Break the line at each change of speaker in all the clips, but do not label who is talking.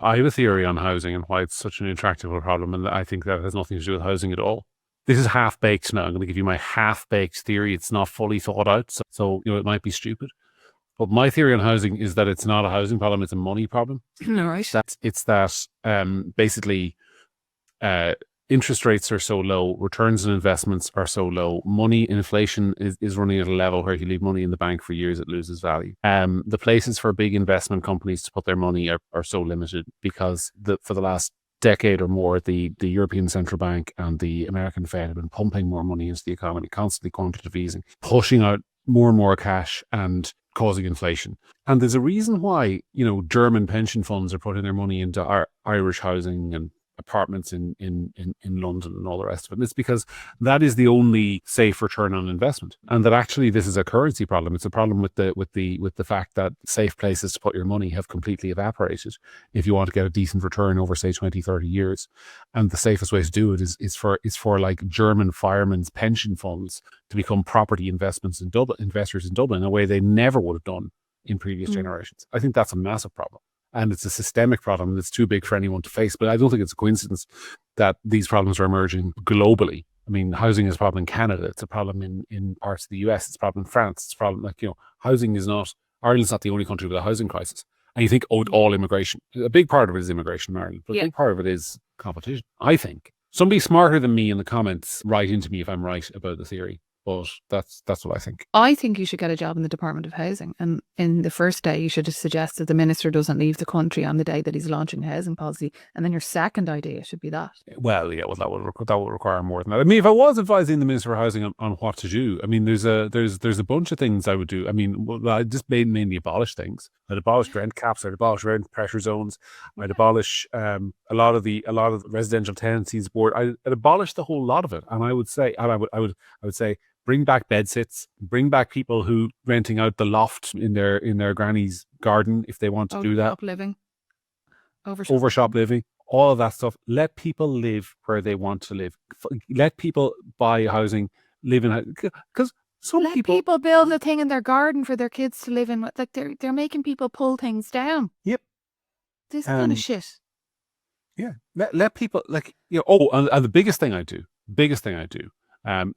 I have a theory on housing and why it's such an intractable problem, and I think that has nothing to do with housing at all. This is half-baked now. I'm going to give you my half-baked theory. It's not fully thought out, so it might be stupid. But my theory on housing is that it's not a housing problem, it's a money problem.
All right.
It's that basically interest rates are so low, returns on investments are so low, inflation is running at a level where if you leave money in the bank for years, it loses value. The places for big investment companies to put their money are so limited because for the last decade or more, the European Central Bank and the American Fed have been pumping more money into the economy, constantly quantitative easing, pushing out more and more cash and causing inflation. And there's a reason why, German pension funds are putting their money into Irish housing and apartments in London and all the rest of it. And it's because that is the only safe return on investment. And that actually this is a currency problem. It's a problem with the fact that safe places to put your money have completely evaporated if you want to get a decent return over, say, 20, 30 years. And the safest way to do it is for like German firemen's pension funds to become property investors in Dublin in a way they never would have done in previous generations. I think that's a massive problem. And it's a systemic problem that's too big for anyone to face. But I don't think it's a coincidence that these problems are emerging globally. I mean, housing is a problem in Canada. It's a problem in parts of the US. It's a problem in France. It's a problem housing is not, Ireland's not the only country with a housing crisis. And you think, all immigration. A big part of it is immigration in Ireland. But a big part of it is competition, I think. Somebody smarter than me in the comments write into me if I'm right about the theory. But that's what I think.
I think you should get a job in the Department of Housing. And in the first day, you should have suggested the minister doesn't leave the country on the day that he's launching a housing policy. And then your second idea should be that.
Well, yeah, that would require more than that. I mean, if I was advising the Minister for Housing on what to do, I mean, there's a bunch of things I would do. I mean, I just mainly abolish things. I'd abolish rent caps. I'd abolish rent pressure zones. I'd abolish a lot of the residential tenancies board. I'd abolish the whole lot of it. And I would say, bring back bedsits, bring back people who renting out the loft in their granny's garden if they want to do that. Overshop living, all of that stuff. Let people live where they want to live. Let people buy housing, live in, because
let people build a thing in their garden for their kids to live in. Like they're making people pull things down.
Yep.
This kind of shit.
Yeah. Let people and the biggest thing I do,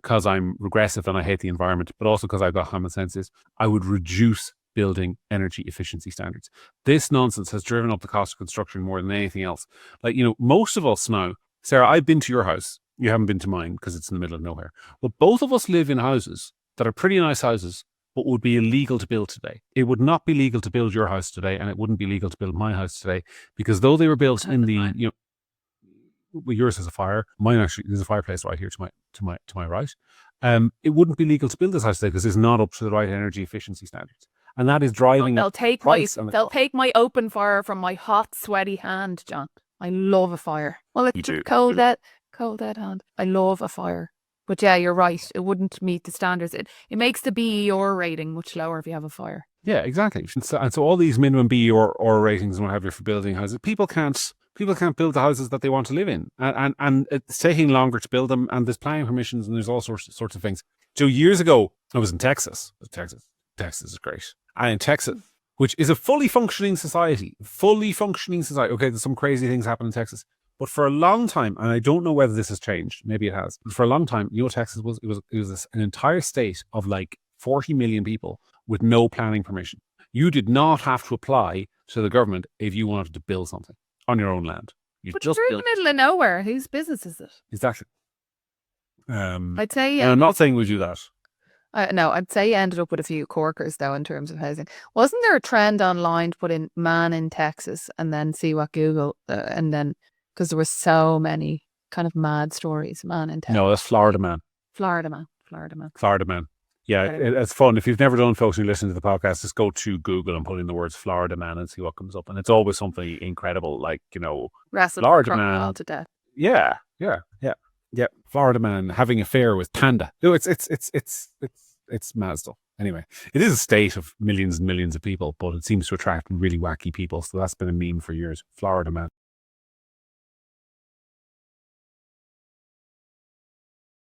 because I'm regressive and I hate the environment, but also because I've got common sense, is I would reduce building energy efficiency standards. This nonsense has driven up the cost of construction more than anything else. Like, most of us now, Sarah, I've been to your house. You haven't been to mine because it's in the middle of nowhere. But both of us live in houses that are pretty nice houses, but would be illegal to build today. It would not be legal to build your house today, and it wouldn't be legal to build my house today, because though they were built in the, well, yours has a fire. Mine actually, there's a fireplace right here to my right. It wouldn't be legal to build this house today because it's not up to the right energy efficiency standards, and that is driving.
They'll take my open fire from my hot, sweaty hand, John. I love a fire. Well, it's cold dead hand. I love a fire. But yeah, you're right. It wouldn't meet the standards. It makes the BER rating much lower if you have a fire.
Yeah, exactly. And so all these minimum BER ratings and what have you for building houses, people can't build the houses that they want to live in, and it's taking longer to build them. And there's planning permissions and there's all sorts of things. So years ago, I was in Texas. Texas is great. And in Texas, which is a fully functioning society. Okay, there's some crazy things happen in Texas, but for a long time, and I don't know whether this has changed. Maybe it has. But for a long time, Texas was an entire state of like 40 million people with no planning permission. You did not have to apply to the government if you wanted to build something on your own land.
But you're in the middle of nowhere. Whose business is it?
Exactly.
I'd say.
I'm not saying we do that.
No, I'd say you ended up with a few corkers though in terms of housing. Wasn't there a trend online to put in "man in Texas" and then see what Google and then because there were so many kind of mad stories. Man in Texas.
No, that's Florida man.
Florida man.
Yeah, it's fun. If you've never done, folks, and you listen to the podcast, just go to Google and put in the words Florida man and see what comes up. And it's always something incredible, like,
wrestled
Florida man
to death.
Yeah. Florida man having an affair with panda. No, it's mad stuff. Anyway, it is a state of millions and millions of people, but it seems to attract really wacky people. So that's been a meme for years. Florida man.